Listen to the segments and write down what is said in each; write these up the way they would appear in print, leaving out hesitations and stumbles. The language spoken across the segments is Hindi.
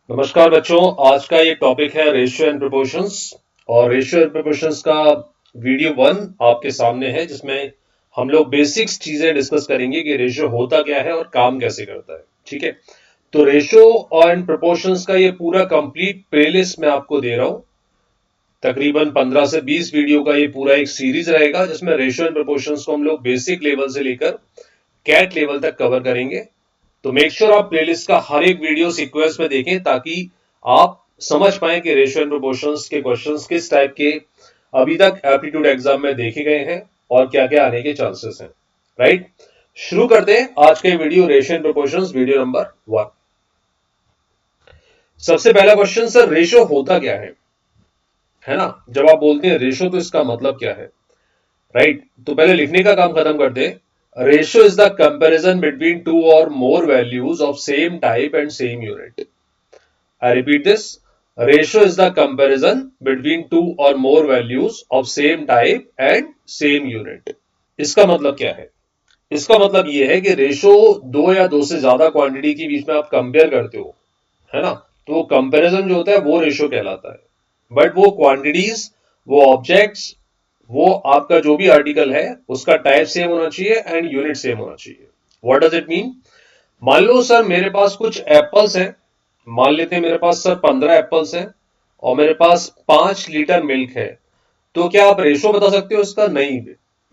नमस्कार बच्चों। आज का ये टॉपिक है रेशियो एंड प्रोपोर्शंस। और रेशियो एंड प्रोपोर्शंस का वीडियो 1 आपके सामने है, जिसमें हम लोग बेसिक्स चीजें डिस्कस करेंगे कि रेशियो होता क्या है और काम कैसे करता है। ठीक है, तो रेशियो एंड प्रोपोर्शंस का ये पूरा कंप्लीट प्लेलिस्ट मैं आपको दे रहा हूं। तकरीबन 15 से 20 वीडियो का ये पूरा एक सीरीज रहेगा, जिसमें रेशियो एंड प्रोपोर्शंस को हम लोग बेसिक लेवल से लेकर कैट लेवल तक कवर करेंगे। तो मेक श्योर आप प्लेलिस्ट का हर एक वीडियो सीक्वेंस में देखें, ताकि आप समझ पाए कि रेशियो एंड प्रोपोर्शंस के क्वेश्चंस किस टाइप के अभी तक एप्टीट्यूड एग्जाम में देखे गए हैं और क्या क्या आने के चांसेस हैं। राइट, शुरू करते हैं आज के video ratio and proportions video number 1। सबसे पहला क्वेश्चन, सर रेशियो होता क्या है ना। जब आप बोलते हैं रेशियो तो इसका मतलब क्या है। राइट, तो पहले लिखने का काम खत्म करते हैं। Ratio is the comparison between two or more values of same type and same unit. I repeat this. Ratio is the comparison between two or more values of same type and same unit. इसका मतलब क्या है? इसका मतलब यह है कि रेशो दो या दो से ज्यादा क्वांटिटी के बीच में आप कंपेयर करते हो, है ना। तो वो कंपैरिजन जो होता है वो रेशो कहलाता है। बट वो क्वांटिटीज, वो ऑब्जेक्ट्स, वो आपका जो भी आर्टिकल है उसका टाइप सेम होना चाहिए एंड यूनिट सेम होना चाहिए। What does it mean? मान लो सर मेरे पास कुछ एप्पल्स हैं। मान लेते हैं मेरे पास सर 15 एप्पल्स हैं और मेरे पास 5 लीटर मिल्क है। तो क्या आप रेशो बता सकते हो इसका? नहीं,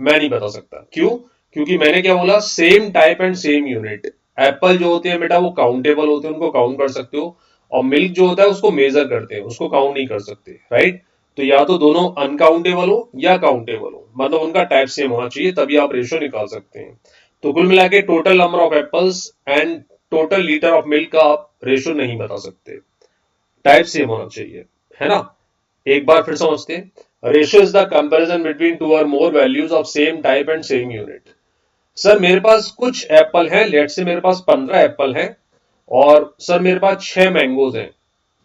मैं नहीं बता सकता। क्यों? क्योंकि मैंने क्या बोला, same type and same unit. Apple जो होते हैं बेटा वो काउंटेबल होते हैं, उनको काउंट कर सकते हो। और मिल्क जो होता है उसको मेजर करते हैं, उसको काउंट नहीं कर सकते। राइट, तो या तो दोनों अनकाउंटेबल हो या काउंटेबल हो, मतलब उनका टाइप सेम होना चाहिए, तभी आप रेशो निकाल सकते हैं। तो कुल मिला के total number of apples and total litre of milk का आप रेशो नहीं बता सकते, टाइप सेम होना चाहिए, है ना। एक बार फिर समझते हैं। Ratio is the comparison between two or more values of same type and same unit. Sir मेरे पास कुछ एप्पल हैं, लेट से मेरे पास 15 एप्पल हैं और सर मेरे पास 6 मैंगोज हैं।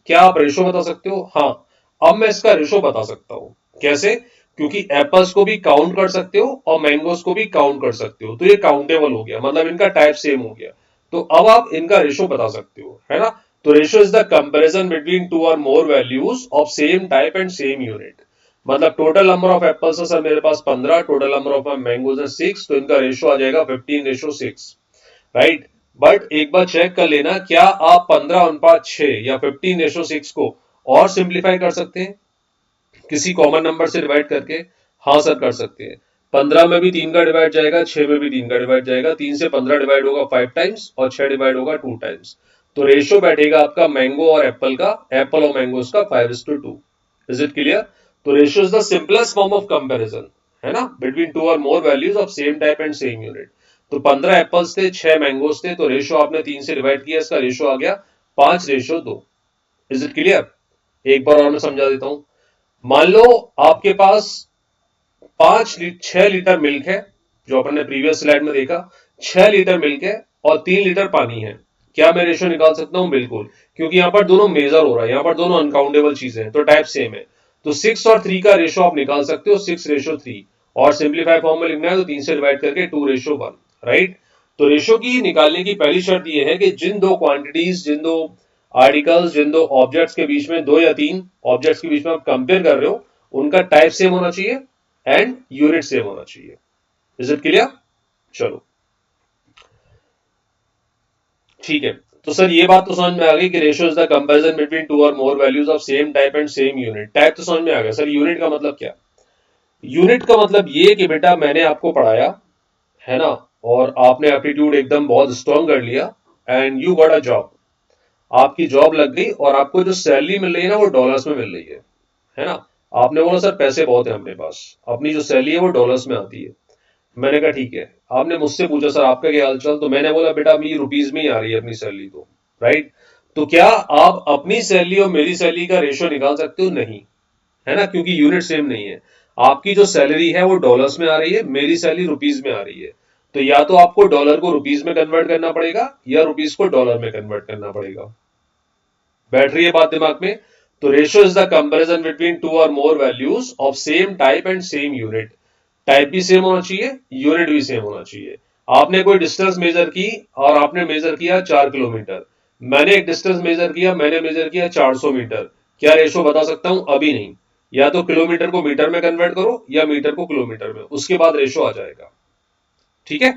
क्या आप रेशो बता सकते हो? हाँ, अब मैं इसका रेशो बता सकता हूं। कैसे? क्योंकि एप्पल्स को भी काउंट कर सकते हो और मैंगोज को भी काउंट कर सकते हो, तो ये काउंटेबल हो गया, मतलब इनका टाइप सेम हो गया। तो अब आप इनका रेशो बता सकते हो, है ना। तो ratio is the comparison between two or more values of same type and same unit. मतलब टोटल नंबर ऑफ एप्पल्स है सर मेरे पास 15, टोटल नंबर ऑफ मैंगोज है 6, तो इनका रेशो आ जाएगा 15:6। राइट, बट एक बार चेक कर लेना, क्या आप 15:6 या 15:6 को और सिंप्लीफाई कर सकते हैं किसी कॉमन नंबर से डिवाइड करके? हाँ सर, कर सकते हैं। 15 में भी 3 का डिवाइड जाएगा, 6 में भी 3 का डिवाइड जाएगा। 3 से 15 डिवाइड होगा 5 टाइम्स और 6 डिवाइड होगा 2 टाइम्स। तो रेशियो बैठेगा आपका मैंगो और एप्पल का, एप्पल और मैंगोस का 5:2। Is it clear? तो ratio is the simplest form of comparison, है ना, between two or more values of same type and same unit. तो 15 एप्पल्स थे, 6 मैंगोस थे, तो रेशियो आपने 3 से डिवाइड किया, इसका रेशियो आ गया 5:2। Is it clear? एक बार और मैं समझा देता हूं। मान लो आपके पास 6 लीटर मिल्क है, जो अपन ने प्रीवियस स्लाइड में देखा। 6 लीटर मिल्क है और 3 लीटर पानी है। क्या मैं रेशियो निकाल सकता हूं? बिल्कुल, क्योंकि यहां पर दोनों मेजर हो रहा है, यहां पर दोनों अनकाउंटेबल चीजें हैं, तो टाइप सेम है। तो 6 और 3 का रेशियो आप निकाल सकते हो, 6:3। और सिंप्लीफाई फॉर्म में लिखना है तो 3 से डिवाइड करके 2:1। राइट, तो रेशियो की निकालने की पहली शर्त यह है कि जिन दो क्वांटिटीज, जिन दो आर्टिकल्स, जिन दो ऑब्जेक्ट्स के बीच में, 2 या 3 ऑब्जेक्ट्स के बीच में आप कंपेयर कर रहे हो, उनका टाइप सेम होना चाहिए एंड यूनिट सेम होना चाहिए। Is it clear? चलो ठीक है। तो सर ये बात तो समझ में आ गई कि ratio is the comparison between two or more values of same type and same unit. Type तो समझ में आ गया। सर यूनिट का मतलब क्या? यूनिट का मतलब ये कि बेटा मैंने आपको पढ़ाया, है ना, और आपने एप्टीट्यूड एकदम बहुत स्ट्रांग कर लिया and you got a job. आपकी जॉब लग गई और आपको जो सैलरी मिल रही है ना वो डॉलर्स में मिल रही है ना। आपने बोला सर पैसे बहुत है अपने पास, अपनी जो सैलरी है वो डॉलर्स में आती है। मैंने कहा ठीक है। आपने मुझसे पूछा सर आपका क्या हालचाल, तो मैंने बोला बेटा मेरी रुपीज में ही आ रही है अपनी सैलरी तो। राइट, तो क्या आप अपनी सैलरी और मेरी सैलरी का रेशियो निकाल सकते हो? नहीं, है ना, क्योंकि यूनिट सेम नहीं है। आपकी जो सैलरी है वो डॉलर्स में आ रही है, मेरी सैलरी रुपीज में आ रही है। तो या तो आपको डॉलर को रुपीज में कन्वर्ट करना पड़ेगा या रुपीज को डॉलर में कन्वर्ट करना पड़ेगा। बैठ रही है बात दिमाग में? तो ratio is the comparison between two or more values of same type and same unit. Type भी सेम होना चाहिए, यूनिट भी सेम होना चाहिए। आपने कोई डिस्टेंस मेजर की और आपने मेजर किया 4 किलोमीटर, मैंने एक डिस्टेंस मेजर किया, मैंने मेजर किया 400 मीटर, क्या रेशो बता सकता हूं? अभी नहीं। या तो किलोमीटर को मीटर में कन्वर्ट करो या मीटर को किलोमीटर में, उसके बाद रेशो आ जाएगा। ठीक है,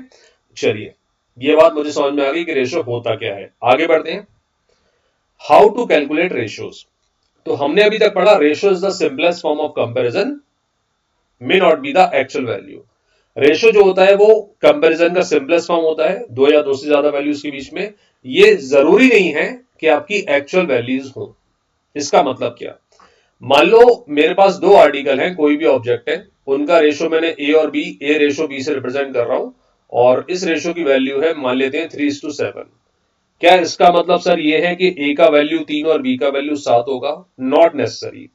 चलिए, ये बात मुझे समझ में आ गई कि रेशो होता क्या है। आगे बढ़ते हैं। How to calculate ratios. तो हमने अभी तक पढ़ा ratio is the simplest form of comparison, may not be the actual value. Ratio जो होता है वो कंपैरिजन का सिंपलेस्ट फॉर्म होता है, दो या दो से ज्यादा वैल्यूज के बीच में। ये जरूरी नहीं है कि आपकी एक्चुअल वैल्यूज हो। इसका मतलब क्या? मान लो मेरे पास दो आर्टिकल हैं, कोई भी ऑब्जेक्ट है, उनका रेशो मैंने ए और बी, ए रेशो बी से रिप्रेजेंट कर रहा हूं, और इस रेशो की वैल्यू है, मान लेते हैं 3:7। क्या इसका मतलब सर ये है कि ए का वैल्यू 3 और बी का वैल्यू 7 होगा? Not necessary.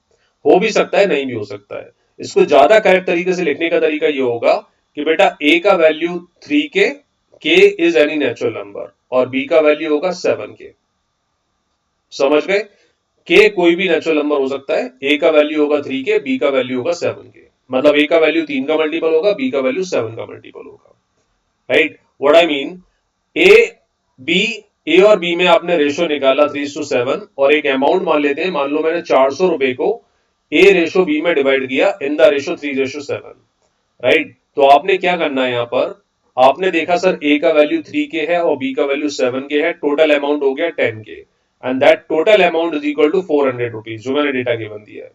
हो भी सकता है, नहीं भी हो सकता है। इसको ज्यादा करेक्ट तरीके से लिखने का तरीका ये होगा कि बेटा ए का वैल्यू 3 के इज एनी नेचुरल नंबर, और बी का वैल्यू होगा 7 के। समझ गए? के कोई भी नेचुरल नंबर हो सकता है, ए का वैल्यू होगा 3 के, बी का वैल्यू होगा 7 के। मतलब ए का वैल्यू 3 का मल्टीपल होगा, बी का वैल्यू 7 का मल्टीपल होगा। Right, what I mean, A B, A और बी में आपने रेशो निकाला 3:7, और एक अमाउंट मान लेते हैं, मान लो मैंने 400 रुपए को ए रेशो बी में डिवाइड किया इन द रेशो 3:7। राइट, तो आपने क्या करना है यहां पर, आपने देखा सर ए का वैल्यू 3 के है और बी का वैल्यू 7 के है, टोटल अमाउंट हो गया 10 के, and that total amount is equal to 400 rupees, जो मैंने डेटा गिवन दिया है।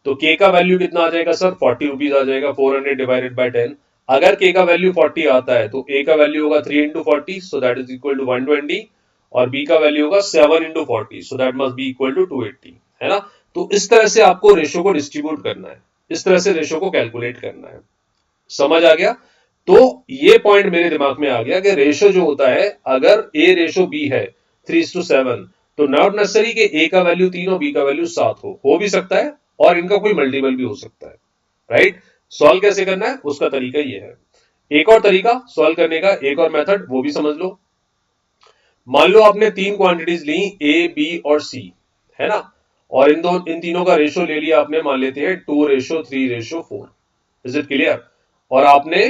तो के का वैल्यू कितना आ जाएगा सर? 40 रुपीज आ जाएगा, 400 डिवाइडेड बाई 10। अगर के का वैल्यू 40 आता है तो ए का वैल्यू होगा 3 into 40, so that is equal to 120, और बी का वैल्यू होगा 7 into 40, so that must be equal to 280, है ना? तो इस तरह से आपको रेशो को डिस्ट्रीब्यूट करना है, इस तरह से रेशो को कैलकुलेट करना है। समझ आ गया? तो ये पॉइंट मेरे दिमाग में आ गया कि रेशो जो होता है, अगर ए रेशो बी है 3:7, तो नॉट नेसेसरी कि ए का वैल्यू 3 और बी का वैल्यू 7 हो भी सकता है, और इनका कोई मल्टीपल भी हो सकता है। राइट, सॉल्व कैसे करना है उसका तरीका ये है। एक और तरीका सॉल्व करने का, एक और मेथड, वो भी समझ लो। मान लो आपने तीन क्वांटिटीज ली, ए बी और सी, है ना? और इन तीनों का रेशो ले लिया आपने, मान लेते हैं 2:3:4। Is it clear? और आपने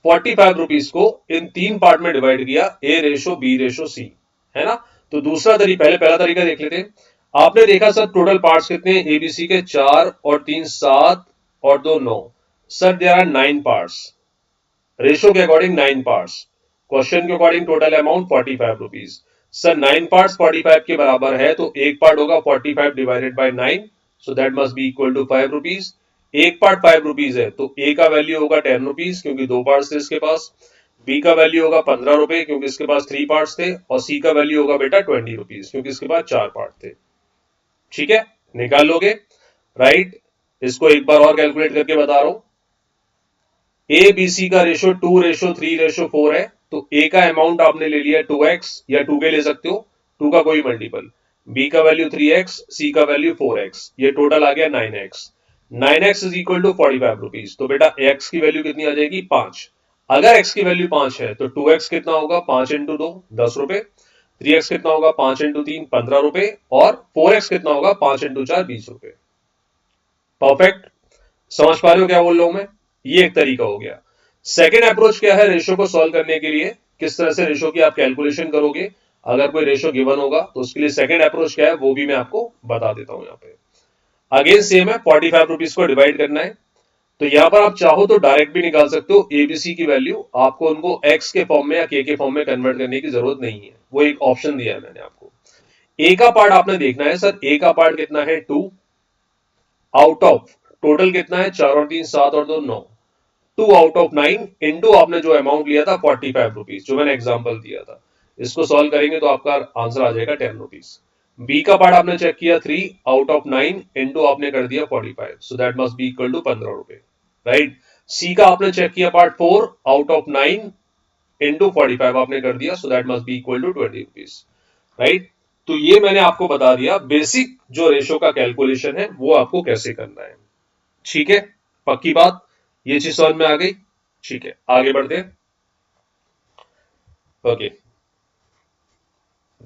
45 रुपीज को इन तीन पार्ट में डिवाइड किया, ए रेशो बी रेशो सी, है ना? तो दूसरा तरीका, पहला तरीका देख लेते हैं। आपने देखा सर टोटल पार्ट्स कितने हैं एबीसी के? 4 और 3 7 और 2 9। Sir there are 9 parts, ratio के अकॉर्डिंग 9 पार्ट्स, क्वेश्चन के according total amount 45 rupees. Sir 9 parts 45 के बराबर है, तो एक पार्ट होगा 45 divided by 9, so that must be equal to 5 rupees. एक पार्ट 5 रुपीज है, तो ए का वैल्यू होगा 10 रुपीज, क्योंकि दो पार्ट्स थे इसके पास। बी का वैल्यू होगा 15 रुपए, क्योंकि इसके पास 3 पार्ट्स थे, और सी का वैल्यू होगा बेटा 20 रुपीज, क्योंकि इसके पास 4 पार्ट थे। ठीक है, निकाल लोगे? राइट, इसको एक बार और कैलकुलेट करके बता रहा हूं। ए बी सी का रेशो 2:3:4 है, तो ए का अमाउंट आपने ले लिया 2x, या 2 के ले सकते हो, 2 का कोई मल्टीपल। बी का वैल्यू 3x, सी का वैल्यू 4x, ये टोटल आ गया 9x। 9x is equal to 45 rupees, तो बेटा x की वैल्यू कितनी आ जाएगी? 5। अगर x की वैल्यू 5 है तो 2x कितना होगा? 5 इंटू 2 10 रुपए, 3x कितना होगा? 5 इंटू 3 15 रुपए, और 4x कितना होगा? 5 इंटू 4 20 रुपए। परफेक्ट, समझ पा रहे हो क्या बोल रहा हूं मैं? ये एक तरीका हो गया। सेकेंड अप्रोच क्या है रेशो को सॉल्व करने के लिए, किस तरह से रेशो की आप कैलकुलेशन करोगे अगर कोई रेशो गिवन होगा, तो उसके लिए सेकेंड अप्रोच क्या है वो भी मैं आपको बता देता हूं। यहाँ पे अगेन सेम है, 45 रुपीज को डिवाइड करना है। तो यहां पर आप चाहो तो डायरेक्ट भी निकाल सकते हो एबीसी की वैल्यू, आपको उनको एक्स के फॉर्म में या के फॉर्म में कन्वर्ट करने की जरूरत नहीं है, वो एक ऑप्शन दिया है मैंने आपको। ए का पार्ट आपने देखना है, सर ए का पार्ट कितना है? 2 आउट ऑफ टोटल कितना है? 4 और 3 7 और 2 9, 2 आउट ऑफ 9 इंटू आपने जो अमाउंट लिया था 45 रुपीज, जो मैंने एग्जांपल दिया था। इसको सॉल्व करेंगे तो आपका आंसर आ जाएगा 10 रुपीज। बी का पार्ट आपने चेक किया 3 आउट ऑफ 9 इंटू आपने कर दिया 45, so that must be equal to 15 रुपए। राइट, सी का आपने चेक किया पार्ट 4 आउट ऑफ 9 इंटू 45 आपने कर दिया, so that must be equal to 20 rupees. Right, तो ये मैंने आपको बता दिया बेसिक जो रेशो का कैलकुलेशन है वो आपको कैसे करना है। ठीक है, पक्की बात, ये चीज समझ में आ गई? ठीक है, आगे बढ़ते हैं। ओके,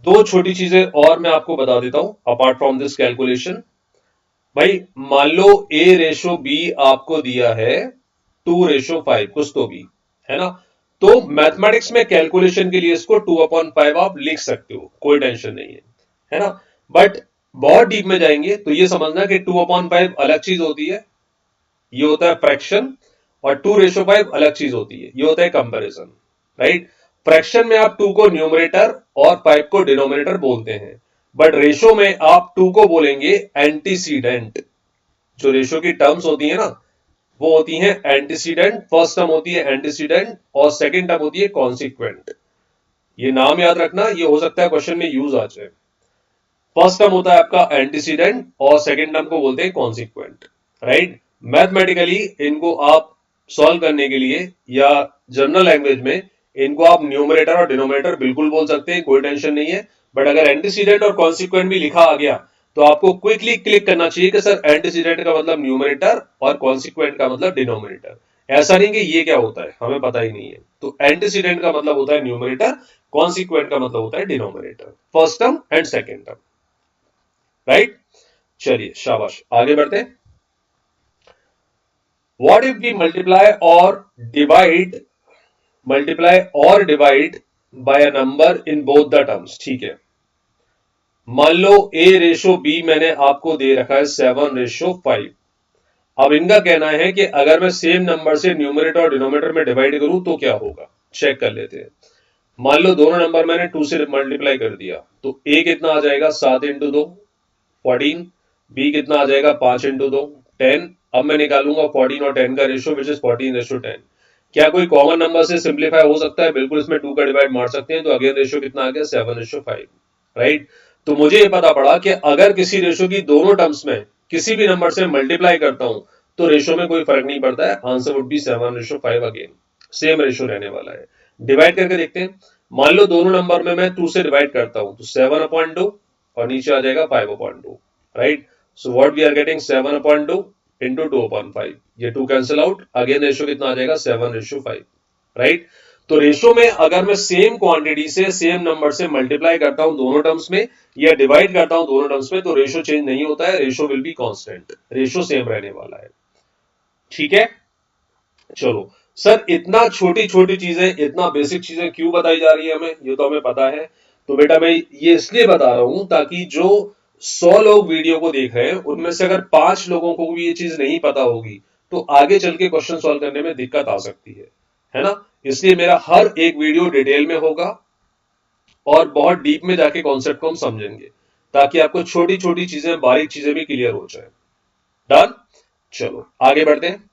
दो छोटी चीजें और मैं आपको बता देता हूं अपार्ट फ्रॉम दिस कैलकुलेशन। भाई मान लो ए रेशो बी आपको दिया है 2:5, कुछ तो भी, है ना? तो मैथमेटिक्स में कैलकुलेशन के लिए इसको 2/5 आप लिख सकते हो, कोई टेंशन नहीं है ना। बट बहुत डीप में जाएंगे तो ये समझना कि 2/5 अलग चीज होती है, ये होता है फ्रैक्शन, और 2/5 अलग चीज होती है, ये होता है कंपैरिजन, राइट। फ्रैक्शन में आप 2 को न्यूमरेटर और 5 को डिनोमिनेटर बोलते हैं, बट रेशो में आप 2 को बोलेंगे एंटीसीडेंट। जो रेशो की टर्म्स होती है ना, वो होती है एंटीसीडेंट। फर्स्ट टर्म होती है एंटीसीडेंट और सेकंड टर्म होती है कॉन्सिक्वेंट। ये नाम याद रखना, ये हो सकता है क्वेश्चन में यूज आ जाए। फर्स्ट टर्म होता है आपका एंटीसीडेंट और सेकंड टर्म को बोलते हैं कॉन्सिक्वेंट, राइट। मैथमेटिकली इनको आप सॉल्व करने के लिए या जनरल लैंग्वेज में इनको आप न्यूमरेटर और डिनोमिनेटर बिल्कुल बोल सकते हैं, कोई टेंशन नहीं है। बट अगर एंटीसीडेंट और कॉन्सिक्वेंट भी लिखा आ गया तो आपको क्विकली क्लिक करना चाहिए कि सर एंटीसीडेंट का मतलब न्यूमरेटर और कॉन्सिक्वेंट का मतलब डिनोमिनेटर। ऐसा नहीं कि ये क्या होता है हमें पता ही नहीं है। तो एंटीसीडेंट का मतलब होता है न्यूमरेटर, कॉन्सिक्वेंट का मतलब होता है denominator, first term and second term, right. चलिए शाबाश, आगे बढ़ते हैं। व्हाट इफ वी मल्टीप्लाई और divide by a number in both the terms. ठीक है, मान लो a रेशो b मैंने आपको दे रखा है 7/5। अब इनका कहना है कि अगर मैं सेम नंबर से न्यूमरेटर और डिनोमिनेटर में डिवाइड करूं तो क्या होगा, चेक कर लेते हैं। मान लो दोनों नंबर मैंने 2 से मल्टीप्लाई कर दिया, तो a कितना आ जाएगा 7 इंटू 2 14, b कितना आ जाएगा 5 इंटू 2 10। अब मैं निकालूंगा 14 और 10 का रेशियो, विच इज 14:10। क्या कोई कॉमन नंबर से सिंप्लीफाई हो सकता है? बिल्कुल, इसमें 2 का डिवाइड मार सकते हैं, तो अगेन रेशियो कितना आ गया 7:5, राइट। तो मुझे ये पता पड़ा कि अगर किसी रेशियो की दोनों टर्म्स में किसी भी नंबर से मल्टीप्लाई करता हूं तो रेशियो में कोई फर्क नहीं पड़ता है, answer would B 7:5। Again same ratio रहने वाला है। डिवाइड करके देखते हैं। मान लो दोनों नंबर में मैं 2 से डिवाइड करता हूं तो 7/2 और नीचे आ जाएगा 5/2, right. So what we are getting 7/2 into 2/5, ये 2 कैंसिल आउट, अगेन रेशियो कितना आ जाएगा 7:5, राइट। तो रेशियो में अगर मैं सेम क्वांटिटी से सेम नंबर से मल्टीप्लाई करता हूं दोनों टर्म्स में या डिवाइड करता हूं दोनों टर्म्स में तो रेशियो चेंज नहीं होता है, ratio will be constant, ratio same रहने वाला है। ठीक है, चलो सर इतना छोटी छोटी चीजें, इतना बेसिक चीजें क्यों बताई जा रही है हमें, ये तो हमें पता है। तो बेटा मैं ये इसलिए बता रहा हूं ताकि जो 100 लोग वीडियो को देख रहे हैं उनमें से अगर 5 लोगों को भी ये चीज नहीं पता होगी तो आगे चल के क्वेश्चन सॉल्व करने में दिक्कत आ सकती है ना। इसलिए मेरा हर एक वीडियो डिटेल में होगा और बहुत डीप में जाके कॉन्सेप्ट को हम समझेंगे ताकि आपको छोटी छोटी चीजें, बारीक चीजें भी क्लियर हो जाए। डन, चलो आगे बढ़ते हैं।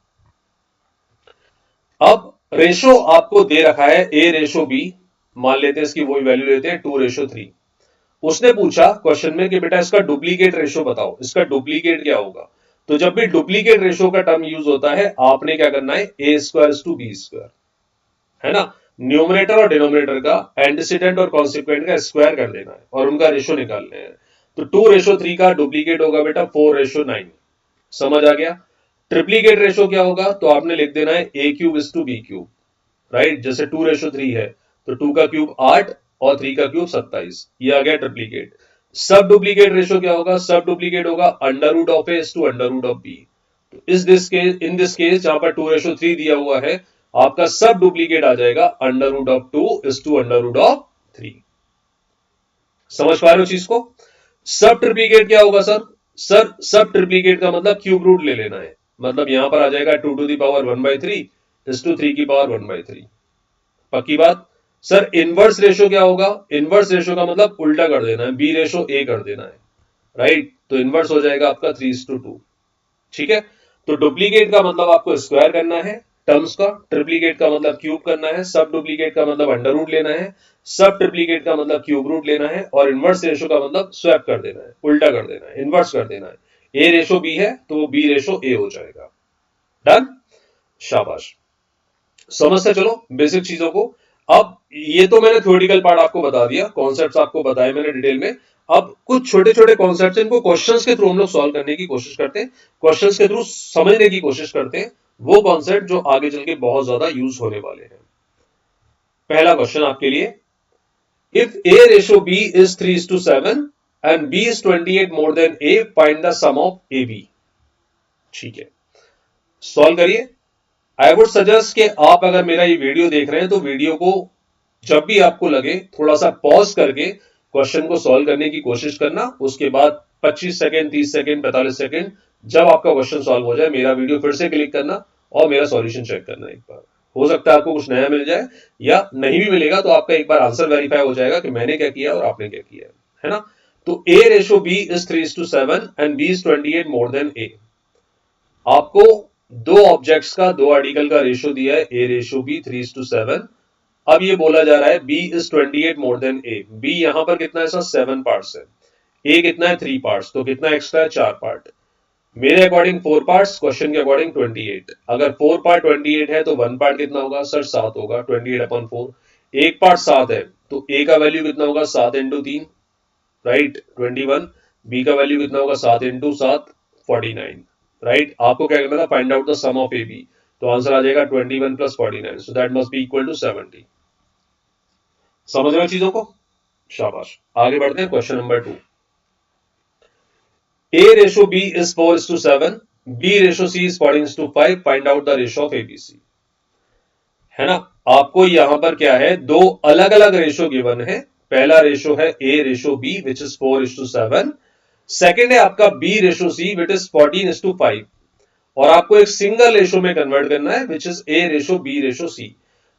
अब रेशो आपको दे रखा है a/b, मान लेते हैं इसकी वही वैल्यू लेते हैं 2/3। उसने पूछा क्वेश्चन में कि बेटा इसका डुप्लीकेट रेशो बताओ, इसका डुप्लीकेट क्या होगा। तो जब भी डुप्लीकेट रेशो का टर्म यूज होता है आपने क्या करना है, a² है ना, न्यूमरेटर और डिनोमिनेटर का एंटीसीडेंट और कॉन्सिक्वेंट का स्क्वायर कर देना है और उनका रेशो निकालने हैं। तो 2/3 का डुप्लीकेट होगा बेटा 4/9, समझ आ गया। ट्रिप्लीकेट रेशो क्या होगा, तो आपने लिख देना है a³ राइट। जैसे 2/3 है तो 2 का क्यूब 8 और 3 का क्यूब 27, ये आ गया ट्रिप्लीकेट। सब डुप्लीकेट रेशो क्या होगा, सब डुप्लीकेट होगा √(a)/√(b). तो इन दिस केस जहां पर 2/3 दिया हुआ है आपका सब डुप्लीकेट आ जाएगा √2)(3). समझ पा रहे हो चीज को। सब ट्रिप्लीकेट क्या होगा सर, सब ट्रिप्लीकेट का मतलब क्यूब रूट ले लेना है, मतलब यहां पर आ जाएगा 2⁻⁻⁴ पक्की बात। सर इनवर्स रेशो क्या होगा, इनवर्स रेशो का मतलब उल्टा कर देना है, b/a कर देना है, राइट। तो इनवर्स हो जाएगा आपका 3:2। ठीक है, तो डुप्लीकेट का मतलब आपको स्क्वायर करना है टर्म्स का, ट्रिप्लीकेट का मतलब क्यूब करना है, सब डुप्लीकेट का मतलब अंडर रूट लेना है, सब ट्रिप्लीकेट का मतलब क्यूब रूट लेना है, और इनवर्स रेशो का मतलब स्वैप कर देना है, उल्टा कर देना है, इनवर्स कर देना है। a/b है तो वो b/a हो जाएगा। डन, शाबाश, समझते चलो बेसिक चीजों को। अब ये तो मैंने थ्योरेटिकल पार्ट आपको बता दिया, कॉन्सेप्ट्स आपको बताए मैंने डिटेल में। अब कुछ छोटे छोटे कॉन्सेप्ट्स इनको क्वेश्चंस के थ्रू हम लोग सॉल्व करने की कोशिश करते हैं, क्वेश्चंस के थ्रू समझने की कोशिश करते हैं वो कॉन्सेप्ट जो आगे चल के बहुत ज्यादा यूज होने वाले हैं। पहला क्वेश्चन आपके लिए, if a/b is 3:7 and b is 28 more than a, find the sum of ab। ठीक है, सॉल्व करिए। आई वुड सजेस्ट कि आप अगर मेरा ये वीडियो देख रहे हैं तो वीडियो को जब भी आपको लगे थोड़ा सा पॉज करके क्वेश्चन को सॉल्व करने की कोशिश करना, उसके बाद 25 सेकंड, 30 सेकंड, 45 सेकंड जब आपका क्वेश्चन सॉल्व हो जाए मेरा वीडियो फिर से क्लिक करना और मेरा सॉल्यूशन चेक करना एक बार। हो सकता है आपको कुछ नया मिल जाए, या नहीं भी मिलेगा तो आपका एक बार आंसर वेरीफाई हो जाएगा कि मैंने क्या किया और आपने क्या किया है ना। तो A ratio B is 3:7 and B is 28 more than A। आपको दो ऑब्जेक्ट्स का, दो आर्टिकल का रेशो दिया है, A रेशो B 3:7। अब ये बोला जा रहा है B is 28 more than A। B यहां पर कितना है सर? 7 पार्ट्स है। A कितना है? 3 पार्ट्स, तो कितना एक्स्ट्रा है? 4 पार्ट। मेरे अकॉर्डिंग 4 पार्ट्स, क्वेश्चन के अकॉर्डिंग 28। अगर 4 पार्ट 28 है तो 1 पार्ट कितना होगा सर? 7 होगा। 28/4। एक पार्ट 7 है तो A का वैल्यू कितना होगा? 7 इंटू 3, राइट, 21। B का वैल्यू कितना होगा? 7 इंटू 7, 49, राइट। आपको क्या करना था? Find out the sum of AB। तो आंसर आ जाएगा 21 plus 49, so that must be equal to 70। समझ रहे हो चीजों को? शाबाश। आगे बढ़ते हैं, question number 2। A ratio B is 4:7, B ratio C is 14:5, find out the ratio of ABC। है ना। आपको यहां पर क्या है? दो अलग अलग रेशो गिवन है। पहला रेशो है A ratio B which is 4:7। Second है आपका B ratio C which is 14:5, और आपको एक सिंगल रेशो में कन्वर्ट करना है which is A ratio B ratio C।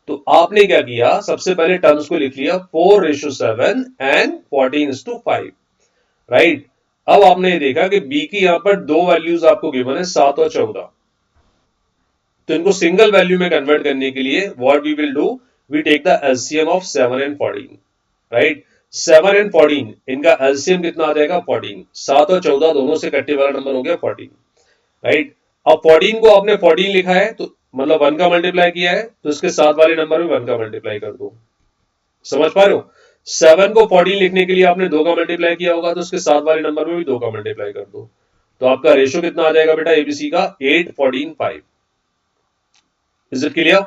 तो आपने क्या किया? सबसे पहले टर्म्स को लिख लिया 4:7 एंड 14:5, राइट। अब आपने ये देखा कि B की यहां पर दो वैल्यूज आपको गिवन है, 7 और 14। तो इनको सिंगल वैल्यू में कन्वर्ट करने के लिए what we will do, we take the LCM of 7 and 14, right. 7 and 14, इनका एलसीएम कितना आ जाएगा? 14। 7 और 14 दोनों से कट्टे वाला नंबर हो गया 14, राइट। अब 14 को आपने 14 लिखा है तो मतलब 1 का मल्टीप्लाई किया है, तो इसके साथ वाले नंबर में 1 का मल्टीप्लाई कर दो। समझ पा रहे हो? 7 को 14 लिखने के लिए आपने 2 का मल्टीप्लाई किया होगा, तो उसके साथ वाले नंबर में भी 2 का मल्टीप्लाई कर दो। तो आपका रेशो कितना आ जाएगा बेटा एबीसी का? 8, 14, 5। Is it clear?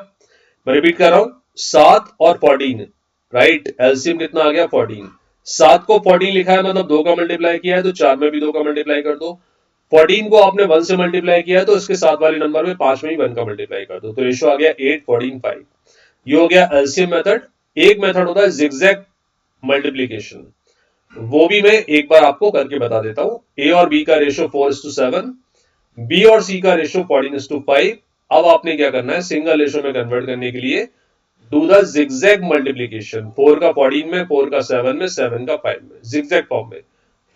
मैं रिपीट कर रहा हूं, 7 और 14, राइट। एलसीएम कितना आ गया? 14। 7 को 14 लिखा है मतलब 2 का मल्टीप्लाई किया है, तो 4 में भी 2 का मल्टीप्लाई कर दो। 14 को आपने 1 से मल्टीप्लाई किया है तो इसके साथ वाले नंबर में 5 में ही 1 का मल्टीप्लाई कर दो। तो रेशो आ गया 8, 14, 5। ये हो गया एलसीएम मेथड। एक मेथड होता है जिगजैग मल्टीप्लीकेशन, वो भी मैं एक बार आपको करके बता देता हूं। ए और बी का रेशो 4:7, बी और सी का रेशो 14:5। अब आपने क्या करना है? सिंगल रेशो में कन्वर्ट करने के लिए डू द जिगजैग मल्टीप्लीकेशन। 4 का 14 में, 4 का 7 में, 7 का 5 में, जिगजैग फॉर्म में।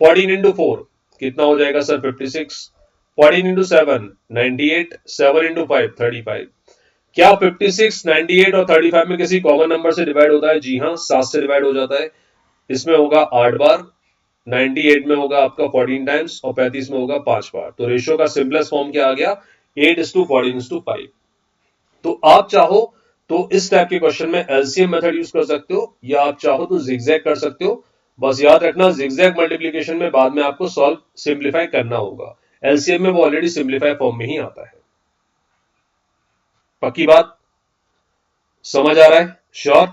14 इंटू 4 कितना हो जाएगा सर? 56। 14 into 7 98, 7 into 5 35। क्या 56, 98 और 35 में किसी कॉमन नंबर से डिवाइड होता है? जी हाँ, 7 से डिवाइड हो जाता है। इसमें होगा 8 बार, 98 में होगा आपका 14 टाइम्स और 35 में होगा 5 बार। तो रेशियो का सिंपलेस्ट फॉर्म क्या आ गया? 8:14:5। तो आप चाहो तो इस टाइप के क्वेश्चन में एलसीएम मेथड यूज कर सकते हो, या आप चाहो तो जिगजैग कर सकते हो। बस याद रखना जिगजैग मल्टीप्लिकेशन में बाद में आपको सॉल्व सिंप्लीफाई करना होगा। एलसीएम में वो ऑलरेडी सिंप्लीफाई फॉर्म में ही आता है। पक्की बात? समझ आ रहा है? श्योर?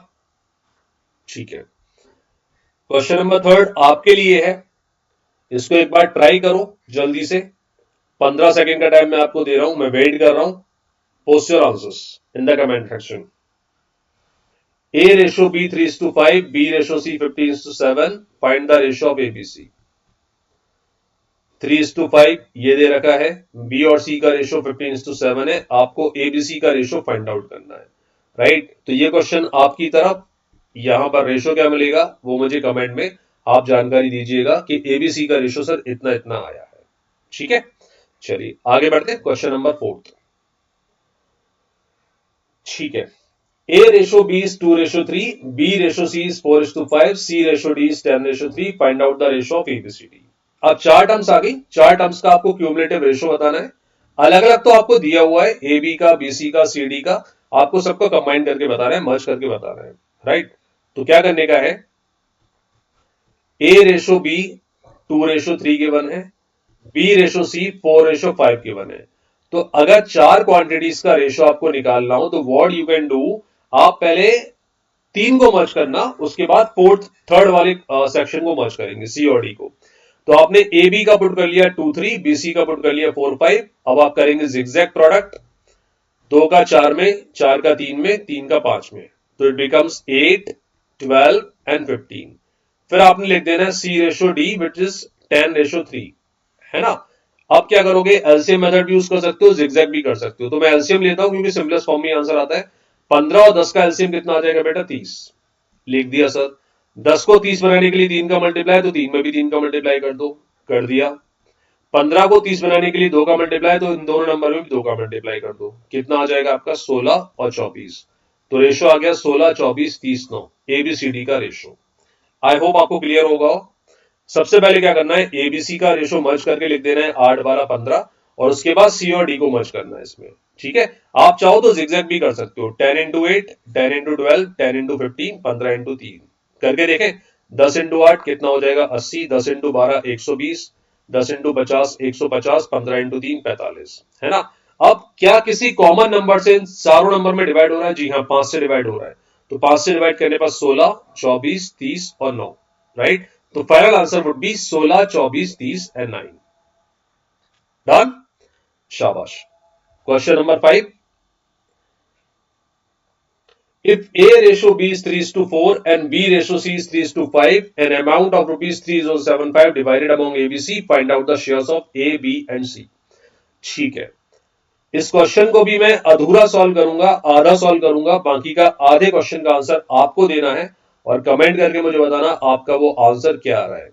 ठीक है। क्वेश्चन नंबर 3 आपके लिए है, इसको एक बार ट्राई करो जल्दी से। 15 सेकंड का टाइम मैं आपको दे रहा हूं, मैं वेट कर रहा हूं। Post your answers in the comment section. A ratio B 3:5, B ratio C 15:7, find the ratio of ABC। 3:5 ये दे रखा है, B और C का रेशो 15:7 है, आपको ABC का रेशो फाइंड आउट करना है, राइट। तो ये क्वेश्चन आपकी तरफ, यहां पर रेशो क्या मिलेगा वो मुझे कमेंट में आप जानकारी दीजिएगा कि ABC का रेशो सर इतना इतना आया है। ठीक है, चलिए आगे बढ़ते हैं। Question number 4। ठीक है। A ratio B is 2:3, B ratio C is 4:5, C ratio D is 10:3, find out the ratio of ABCD। अब चार टर्म्स आ गई, चार टर्म्स का आपको क्यूमुलेटिव रेशो बताना है। अलग अलग तो आपको दिया हुआ है, ए बी का, बी सी का, सी डी का, आपको सबको कंबाइन करके बताना है, मर्ज करके बताना है, राइट। तो क्या करने का है? ए रेशो बी 2:3 के वन है, बी रेशो सी 4:5 के वन है। तो अगर चार क्वांटिटीज का रेशो आपको निकालना हो तो व्हाट यू कैन डू, आप पहले तीन को मर्ज करना, उसके बाद फोर्थ थर्ड वाले सेक्शन को मर्ज करेंगे, सी और डी को। तो आपने ए बी का पुट कर लिया 2 3, बी सी का पुट कर लिया 4 5। अब आप करेंगे जिगजैग प्रोडक्ट, 2 का 4 में, 4 का 3 में, 3 का 5 में, तो इट बिकम्स 8, 12 एंड 15। फिर आपने लिख देना है C ratio D which is 10 ratio 3, है ना। अब क्या करोगे, एलसीएम मेथड भी यूज कर सकते हो, जिगजैग भी कर सकते हो। तो मैं एलसीएम लेता हूं क्योंकि सिंपलेस्ट फॉर्म में आंसर आता है। 15 और 10 का एलसीएम कितना आ जाएगा बेटा, 30। लिख दिया सर। 10 को 30 बनाने के लिए 3 का मल्टीप्लाई, तो 3 में भी 3 का मल्टीप्लाई कर दो, कर दिया। 15 को 30 बनाने के लिए 2 का मल्टीप्लाई, तो इन दोनों नंबर में भी 2 का मल्टीप्लाई कर दो, कितना आ जाएगा आपका 16 और 24। तो रेशो आ गया 16, 24, 30, 9, एबीसीडी का रेशो। आई होप आपको क्लियर होगा। सबसे पहले क्या करना है, एबीसी का रेशो मर्ज करके लिख देना है 8, 12, 15, और उसके बाद सी और डी को मर्ज करना है इसमें। ठीक है, आप चाहो तो जिगजैग भी कर सकते हो, 10 इंटू 8, 10 इंटू 12, 10 इंटू 15, 15 इंटू 3 करके देखें। 10 इंटू 8 कितना हो जाएगा 80, 10 इंटू 12 120, 10 इंटू 50 150, 15 इंटू 3 45, है ना। अब क्या किसी कॉमन नंबर से चारों नंबर में डिवाइड हो रहा है? जी हाँ, 5 से डिवाइड हो रहा है। तो 5 से डिवाइड करने पर 16, 24, 30 और 9, राइट। तो final answer would be 16, 24, 30 and 9। Done, शाबाश। Question number 5, if A ratio B is 3:4 and B ratio C is 3:5, an amount of rupees 3075 divided among ABC, find out the shares of A, B and C। ठीक है, इस क्वेश्चन को भी मैं अधूरा सॉल्व करूंगा, आधा सॉल्व करूंगा, बाकी का आधे क्वेश्चन का आंसर आपको देना है और कमेंट करके मुझे बताना आपका वो आंसर क्या आ रहा है।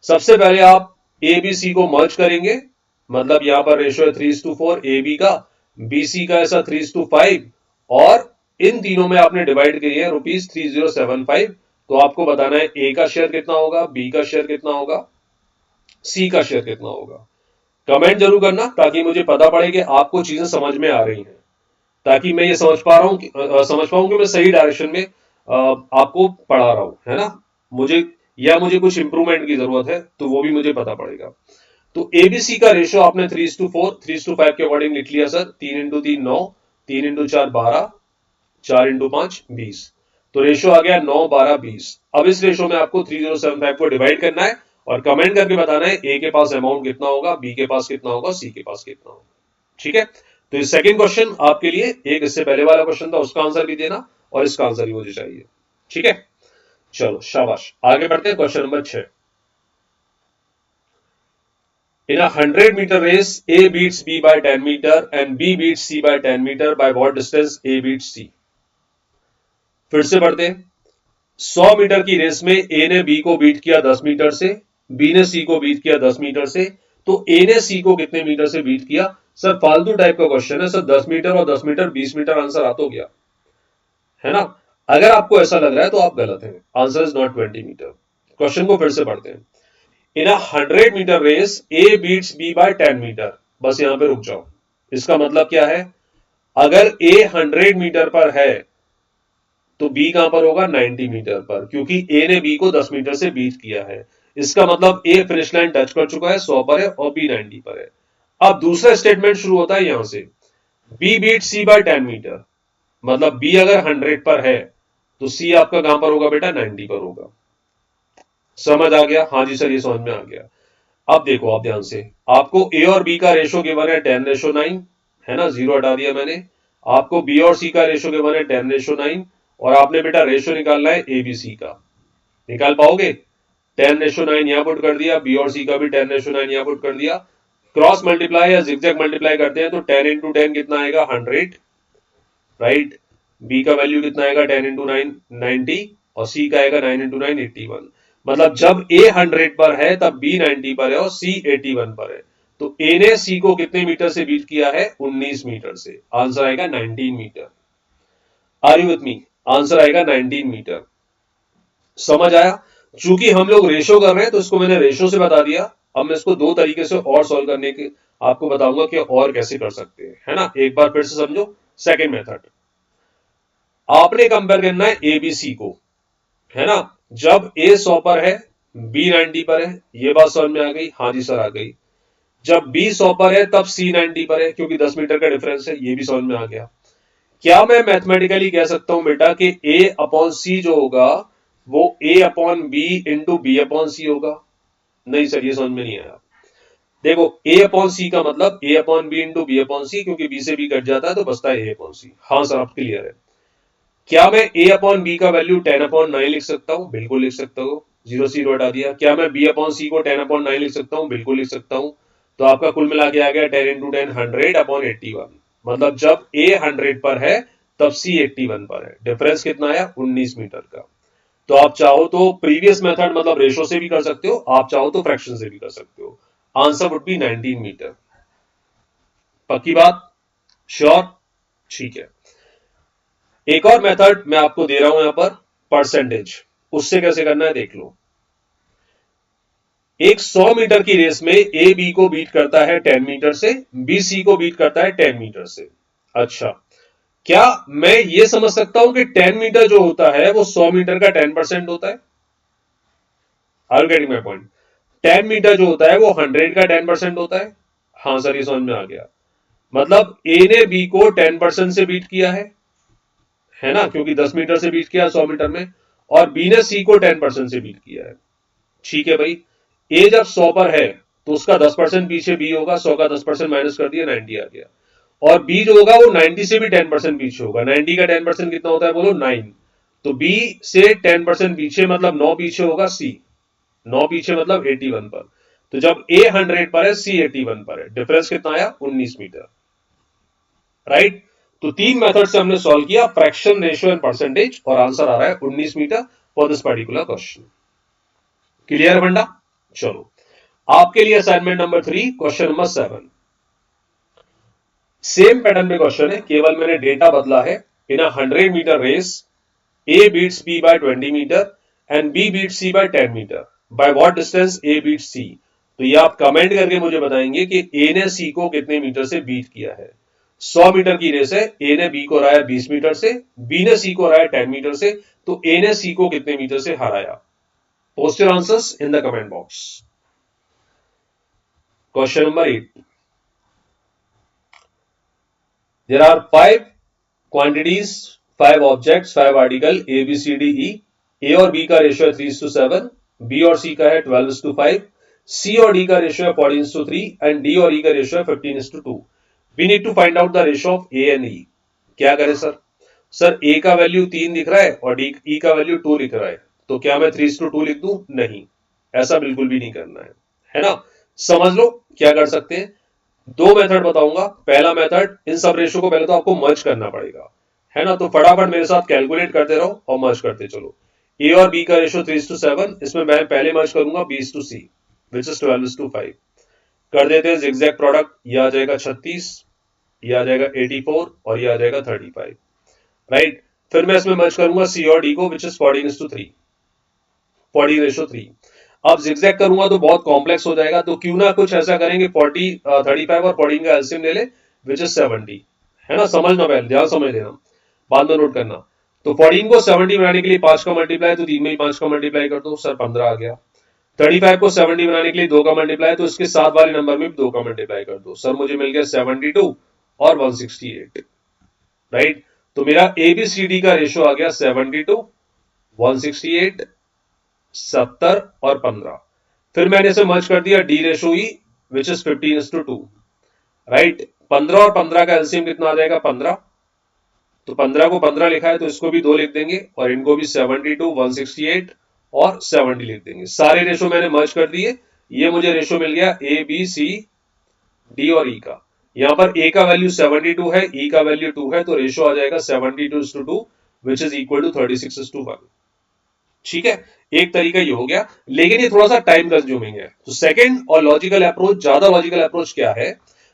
सबसे पहले आप ए बी सी को मर्ज करेंगे, मतलब यहां पर रेशियो है 3:4 ए बी का, बी सी का ऐसा 3:5, और इन तीनों में आपने डिवाइड करी है रुपीज 3075। तो आपको बताना है ए का शेयर कितना होगा, बी का शेयर कितना होगा, सी का शेयर कितना होगा। कमेंट जरूर करना ताकि मुझे पता पड़े कि आपको चीजें समझ में आ रही हैं, ताकि मैं ये समझ पा रहा हूं, समझ पाऊं कि मैं सही डायरेक्शन में आपको पढ़ा रहा हूं, है ना। मुझे या मुझे कुछ इंप्रूवमेंट की जरूरत है तो वो भी मुझे पता पड़ेगा। तो एबीसी का रेशियो आपने 3:4, 3:5 के अकॉर्डिंग लिख लिया सर। 3 into 3 9, 3 into 4 12, 4 into 5 20। तो रेशियो आ गया 9, 12, 20। अब इस रेशियो में आपको 3075 को डिवाइड करना है और कमेंट करके बताना है ए के पास अमाउंट कितना होगा, बी के पास कितना होगा, सी के पास कितना होगा। ठीक है, तो इस सेकंड क्वेश्चन आपके लिए, एक इससे पहले वाला क्वेश्चन था उसका आंसर भी देना और इसका आंसर भी मुझे चाहिए। ठीक है, चलो शाबाश, आगे बढ़ते हैं। Question number 6, in a 100-meter race A beats B by 10 meter and B beats C by 10 meter, by what distance A beats C। फिर से बढ़ते हैं। 100 मीटर की रेस में ए ने बी को बीट किया 10 मीटर से, बी ने सी को बीट किया 10 मीटर से, तो ए ने सी को कितने मीटर से बीट किया? सर फालतू टाइप का क्वेश्चन है सर, 10 मीटर और 10 मीटर 20 मीटर आंसर आ तो गया, है ना। अगर आपको ऐसा लग रहा है तो आप गलत हैं, answer is not 20 metre. Question को फिर से पढ़ते हैं। इन अ 100-मीटर race A beats B by 10 metre, बस यहां पे रुक जाओ। इसका मतलब क्या है, अगर ए 100 मीटर पर है तो बी कहां पर होगा, 90 मीटर पर, क्योंकि ए ने बी को 10 मीटर से बीट किया है। इसका मतलब ए फिनिश लाइन टच कर चुका है, 100 पर है, और बी 90 पर है। अब दूसरा स्टेटमेंट शुरू होता है यहां से, B beat C by 10 metre, मतलब बी अगर 100 पर है तो सी आपका कहां पर होगा बेटा, 90 पर होगा। समझ आ गया? हाँ जी सर, ये समझ में आ गया। अब देखो आप ध्यान से, आपको ए और बी का रेशो गिवन है 10:9, है ना, जीरो हटा दिया मैंने। आपको बी और सी का रेशो गिवन है 10:9, और आपने बेटा रेशो निकालना है एबीसी का। निकाल पाओगे? 10:9 यहां पुट कर दिया, बी और सी का भी 10:9 यहां पुट कर दिया। क्रॉस मल्टीप्लाई या जिगजैग मल्टीप्लाई करते हैं तो 10 इंटू 10 कितना आएगा, 100, राइट। बी का वैल्यू कितना आएगा, 10 इंटू 9 90, और सी का आएगा 9 इंटू 9 81। मतलब जब ए 100 पर है तब बी 90 पर है और सी 81 पर है। तो ए ने सी को कितने मीटर से बीट किया है, 19 मीटर से। आंसर आएगा 19 metre. Are you with me? Answer आएगा 19 मीटर। समझ आया? चूंकि हम लोग रेशो कर रहे हैं तो इसको मैंने रेशो से बता दिया। अब मैं इसको दो तरीके से और सॉल्व करने के आपको बताऊंगा कि और कैसे कर सकते हैं, है ना। एक बार फिर से समझो, सेकेंड मेथड। आपने कंपेयर करना है एबीसी को, है ना। जब ए 100 पर है, बी 90 पर है, ये बात समझ में आ गई? हाँ जी सर आ गई। जब बी 100 पर है तब सी 90 पर है, क्योंकि 10 मीटर का डिफरेंस है, ये भी समझ में आ गया। क्या मैं मैथमेटिकली कह सकता हूं बेटा कि ए अपॉन सी जो होगा वो A upon B into B upon C होगा? नहीं सर, ये समझ में नहीं आया। देखो a अपॉन सी का मतलब a upon B into B upon C, क्योंकि b से b कट जाता है तो बचता है a अपॉन सी। हाँ सर, आप क्लियर है। क्या मैं a अपॉन बी का वैल्यू 10 अपॉन 9 लिख सकता हूँ? बिल्कुल लिख सकता हूँ। जीरो जीरो हटा दिया। क्या मैं b अपॉन सी को 10 अपॉन 9 लिख सकता हूँ? बिल्कुल लिख सकता हूँ। तो आपका कुल मिला के आ गया 10 इंटू 10 100 अपॉन 81। मतलब जब a 100 पर है तब c 81 पर है। डिफरेंस कितना आया? 19 मीटर का। तो आप चाहो तो प्रीवियस मेथड मतलब रेशो से भी कर सकते हो, आप चाहो तो फ्रैक्शन से भी कर सकते हो। Answer would be 19 metre. पक्की बात? श्योर? ठीक है। एक और मेथड मैं आपको दे रहा हूं यहां पर, परसेंटेज। उससे कैसे करना है देख लो। एक 100 मीटर की रेस में ए बी को बीट करता है 10 मीटर से, बी सी को बीट करता है 10 मीटर से। अच्छा, क्या मैं ये समझ सकता हूं कि 10 मीटर जो होता है वो 100 मीटर का 10% होता है? Are getting my point? 10 metre जो होता है वो 100 का 10% होता है। हाँ सर, ये समझ में आ गया। मतलब ए ने बी को 10% से बीट किया है ना, क्योंकि 10 मीटर से बीट किया 100 मीटर में, और बी ने सी को 10% से बीट किया है। ठीक है भाई। ए जब 100 पर है तो उसका 10% पीछे बी होगा, 100 का 10% माइनस कर दिया, 90 आ गया। और बी जो होगा वो 90 से भी 10% पीछे होगा। 90 का 10% कितना होता है बोलो? 9। तो बी से 10% पीछे मतलब 9 पीछे होगा सी। 9 पीछे मतलब 81 पर। तो जब ए 100 पर है, सी 81 पर है। डिफरेंस कितना आया? 19 मीटर। राइट। तो तीन मेथड से हमने सॉल्व किया, फ्रैक्शन, रेशियो एंड परसेंटेज, और आंसर आ रहा है 19 metre for this particular question. Clear बंडा? चलो, आपके लिए assignment number 3, question number 7। Same pattern में क्वेश्चन है, केवल मैंने डेटा बदला है। In a 100 metre race, A beats B by 20 metre and B beats C by 10 metre. By what distance A beat C? तो ये आप कमेंट करके मुझे बताएंगे कि ए ने सी को कितने मीटर से बीट किया है। 100 मीटर की रेस है, ए ने बी को हराया 20 मीटर से, बी ने सी को हराया 10 मीटर से, तो ए ने सी को कितने मीटर से हराया? Post your answers in the comment box. Question number 8। There are 5 quantities, 5 objects, 5 article A B C D E। A और B का रेशियो है 3:7, B और C का है 12:5, C और D का रेशियो है 14:3 एंड D और E का रेशियो है 15:2। We need to find out the ratio of A and E। क्या करें सर? सर A का वैल्यू 3 दिख रहा है और E का वैल्यू 2 लिख रहा है, तो क्या मैं 3:2 लिख दूं? नहीं, ऐसा बिल्कुल भी नहीं करना है ना। समझ लो क्या कर सकते हैं। दो मेथड बताऊंगा। पहला मेथड, इन सब रेशो को पहले तो आपको मर्ज करना पड़ेगा, है ना। तो फटाफट मेरे साथ कैलकुलेट करते रहो और मर्ज करते चलो। ए और बी का रेशो 3:7, इसमें मैं पहले मर्ज करूंगा B/C, विच इज 12:5। कर देते हैं जिगजैग प्रोडक्ट, ये आ जाएगा 36, ये आ जाएगा 84 और ये आ जाएगा 35। राइट। फिर मैं इसमें मर्ज करूंगा सी और डी को, विच इज 14:3, 40:3। अब जिगजैग करूंगा तो बहुत कॉम्प्लेक्स हो जाएगा, तो क्यों ना कुछ ऐसा करेंगे 35 और 14 का एलसीएम ले ले, विच इज 70, है ना। समझना, पहले ध्यान समझ लेना, बाद में नोट करना। तो 14 को 70 बनाने के लिए 5 का मल्टीप्लाई, तो 3 में ही 5 का मल्टीप्लाई कर दो सर, 15 आ गया। 35 को 70 बनाने के लिए 2 का मल्टीप्लाई, तो इसके साथ वाले नंबर में भी 2 का मल्टीप्लाई कर दो सर, मुझे मिल गया 72 और 168। राइट। तो मेरा एबीसीडी का रेशियो आ गया 72, 168, 70 और 15। फिर मैंने इसे मर्ज कर दिया D ratio E, which is 15:2। Right. 15 और 15 का एलसीएम कितना आ जाएगा? 15। तो 15 को 15 लिखा है तो इसको भी 2 लिख देंगे और इनको भी 72, 168 और 70 लिख देंगे। सारे रेशो मैंने मर्ज कर दिए। ये मुझे रेशो मिल गया ए बी सी डी और ई का। यहां पर ए का वैल्यू 72 है, ई का वैल्यू 2 है, तो रेशो आ जाएगा 72:2, विच इज इक्वल टू 36:1। ठीक है। एक तरीका ये हो गया, लेकिन ये थोड़ा सा टाइम कंज्यूमिंग है। तो सेकंड और लॉजिकल अप्रोच, ज्यादा लॉजिकल अप्रोच क्या है?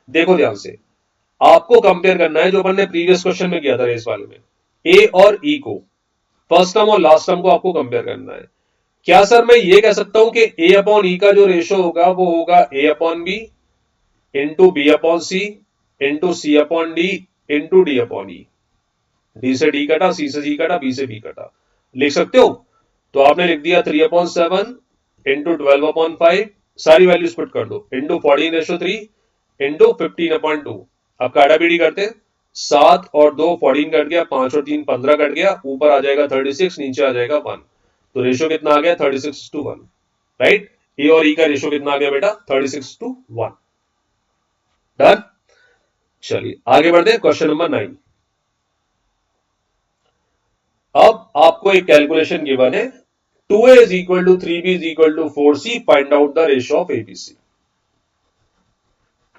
देखो ध्यान से, आपको कंपेयर करना है जो अपन ने प्रीवियस क्वेश्चन में किया था रेस वाले में, ए और ई को, फर्स्ट टर्म और लास्ट टर्म को आपको कंपेयर करना है। क्या सर मैं ये कह सकता हूं कि ए अपॉन ई का जो रेशियो होगा वो होगा A upon B into B upon C into C upon D into D upon E. D से डी कटा, सी से सी कटा, बी से बी कटा, लिख सकते हो। तो आपने लिख दिया 3/7 इंटू 12/5, सारी वैल्यूज पुट कर दो, इंटू 14:3 इंटू 15/2। अब काटापीटी करते, 7 और 2 14 कट गया, 5 और 3 15 कट गया, ऊपर आ जाएगा 36, नीचे आ जाएगा 1। तो रेशियो कितना आ गया? 36:1। राइट। ए और ई का रेशियो कितना आ गया बेटा 36:1। डन। चलिए आगे बढ़ते हैं क्वेश्चन नंबर 9। अब आपको एक कैलकुलेशन गिवन है 2a is equal to 3b is equal to 4c, find out the ratio of ABC.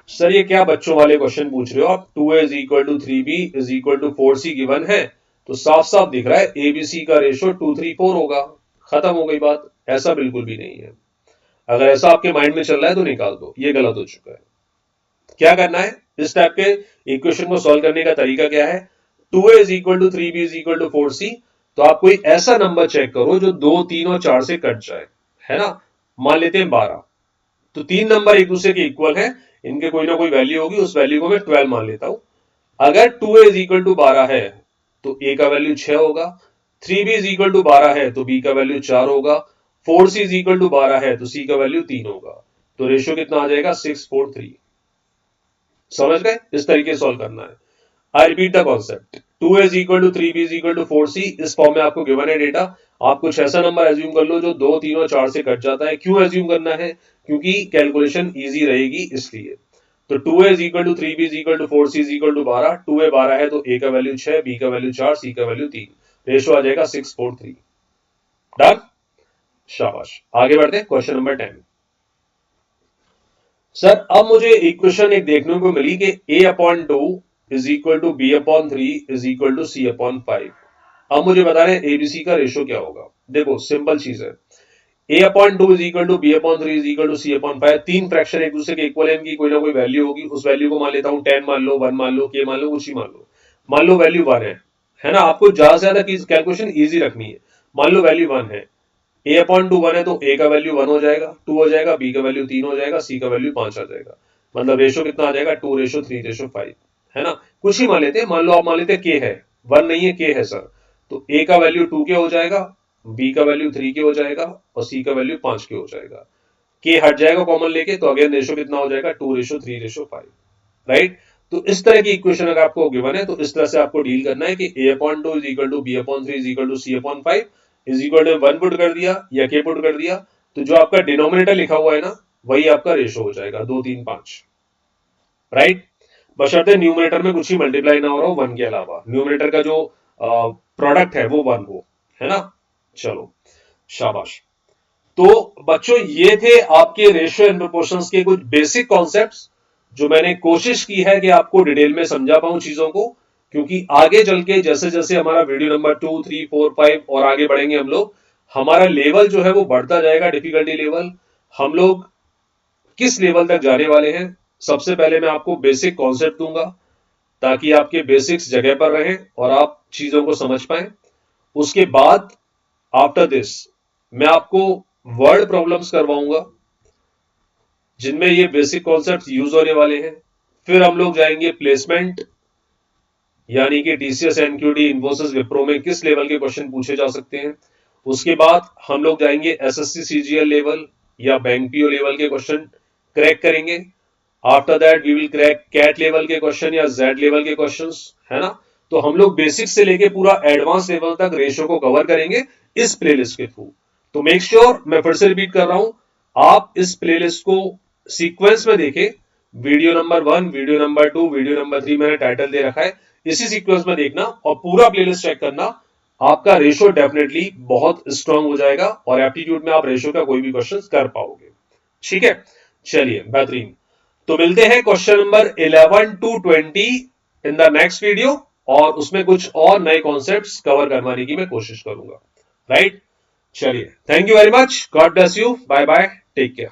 Sir ये क्या बच्चों वाले क्वेश्चन पूछ रहे हो आप? 2a is equal to 3b is equal to 4c given है तो साफ साफ दिख रहा है एबीसी का रेशियो 2 3 4 होगा। खत्म हो गई बात। ऐसा बिल्कुल भी नहीं है। अगर ऐसा आपके माइंड में चल रहा है तो निकाल दो, ये गलत हो चुका है। क्या करना है इस टाइप के इक्वेशन को सॉल्व करने का तरीका क्या है? 2a is equal to 3b is equal to 4c, तो आप कोई ऐसा नंबर चेक करो जो 2 3 और 4 से कट जाए, है ना। मान लेते हैं 12, तो तीन नंबर एक दूसरे के इक्वल है, इनके कोई ना कोई वैल्यू होगी, उस वैल्यू को मैं 12 मान लेता हूं। अगर 2a is equal to 12 है तो a का वैल्यू 6 होगा, 3b is equal to 12 है तो b का वैल्यू 4 होगा, 4c is equal to 12 है तो c का वैल्यू 3 होगा। तो रेशियो कितना आ जाएगा? 6:4:3। समझ गए? इस तरीके से सॉल्व करना है। I repeat the concept, 2a is equal to 3b is equal to 4c, इस फॉर्म में आपको गिवन है डेटा। आप कुछ ऐसा नंबर एज्यूम कर लो जो 2 3 और 4 से कट जाता है। क्यों एज्यूम करना है? क्योंकि कैलकुलेशन इजी रहेगी इसलिए। तो 2a is equal to 3b is equal to 4c is equal to 12, 2a 12 है तो a का वैल्यू 6, b का वैल्यू 4, c का वैल्यू 3, रेशियो आ जाएगा 6:4:3। डन। शाबाश। आगे बढ़ते हैं क्वेश्चन नंबर 10। सर अब मुझे इक्वेशन एक देखने को मिली कि a/2 is equal to b/3 is equal to c/5। अब मुझे बता रहे हैं एबीसी का रेशियो क्या होगा। देखो सिंपल चीज है, a/2 is equal to b/3 is equal to c/5। तीन फ्रैक्शन एक दूसरे के इक्वल है, इनकी कोई ना कोई वैल्यू होगी। उस वैल्यू को मान लेता हूं 10 मान लो, 1 मान लो, k मान लो, कुछ ही मान लो। मान लो वैल्यू 1 है ना। आपको ज्यादा से ज्यादा कैलकुलेशन इजी रखनी है। मान लो वैल्यू 1 है, a/2 1 है तो a का वैल्यू 1 हो जाएगा, 2 हो जाएगा, b का वैल्यू 3 हो जाएगा, c का वैल्यू 5 आ जाएगा। मतलब रेशियो कितना आ जाएगा? 2:3:5, है ना। कुछ ही मान लेते हैं, मान लो आप मान लेते हैं k है, 1 नहीं है k है सर, तो a का वैल्यू 2k हो जाएगा, b का वैल्यू 3k हो जाएगा और c का वैल्यू 5k हो जाएगा। k हट जाएगा कॉमन लेके, तो अगेन रेशियो कितना हो जाएगा? 2:3:5, राइट। तो इस तरह की इक्वेशन अगर आपको गिवन है तो इस तरह से आपको डील करना है कि a/2 is equal to b/3 is equal to c/5 is equal to 1 put कर दिया या k पुट कर दिया, तो जो आपका डिनोमिनेटर लिखा हुआ है ना वही आपका रेशियो हो जाएगा 2 3 5, राइट। बशर्ते न्यूमरेटर में कुछ ही मल्टीप्लाई ना हो रहा हो 1 के अलावा, न्यूमरेटर का जो प्रोडक्ट है वो 1 हो, है ना। चलो शाबाश। तो बच्चों ये थे आपके रेशियो एंड प्रोपोर्शंस के कुछ बेसिक कॉन्सेप्ट्स जो मैंने कोशिश की है कि आपको डिटेल में समझा पाऊं चीजों को, क्योंकि आगे चल के जैसे जैसे हमारा वीडियो नंबर 2 3 4 5 और आगे बढ़ेंगे हम लोग, हमारा लेवल जो है वो बढ़ता जाएगा, डिफिकल्टी लेवल। हम लोग किस लेवल तक जाने वाले हैं, सबसे पहले मैं आपको बेसिक कॉन्सेप्ट दूंगा ताकि आपके बेसिक्स जगह पर रहें और आप चीजों को समझ पाएं। उसके बाद आफ्टर दिस मैं आपको वर्ड प्रॉब्लम्स करवाऊंगा जिनमें ये बेसिक कॉन्सेप्ट्स यूज होने वाले हैं। फिर हम लोग जाएंगे प्लेसमेंट, यानी कि टीसीएस, एनक्यूटी, इन्फोसिस, विप्रो में किस लेवल के क्वेश्चन पूछे जा सकते हैं। उसके बाद हम लोग जाएंगे एसएससी सीजीएल लेवल या बैंक पीओ लेवल के क्वेश्चन क्रैक करेंगे। After that we will crack CAT level के क्वेश्चन या जेड लेवल के क्वेश्चंस, है ना। तो हम लोग बेसिक से लेके पूरा एडवांस लेवल तक रेशियो को कवर करेंगे इस प्लेलिस्ट के थ्रू। तो मेक श्योर, मैं फिर से रिपीट कर रहा हूं, आप इस प्लेलिस्ट को सीक्वेंस में देखें। Video number 1, video number 2, video number 3 मैंने टाइटल दे रखा है, इसी सीक्वेंस में देखना और पूरा प्लेलिस्ट चेक करना। आपका रेशियो डेफिनेटली बहुत स्ट्रांग हो जाएगा और एप्टीट्यूड में आप रेशियो का कोई भी क्वेश्चन कर पाओगे। ठीक है, चलिए बेहतरीन। तो मिलते हैं question number 11 to 20 in the next video, और उसमें कुछ और नए कॉन्सेप्ट्स कवर करवाने की मैं कोशिश करूंगा, राइट। चलिए, thank you very much, God bless you, bye bye, take care.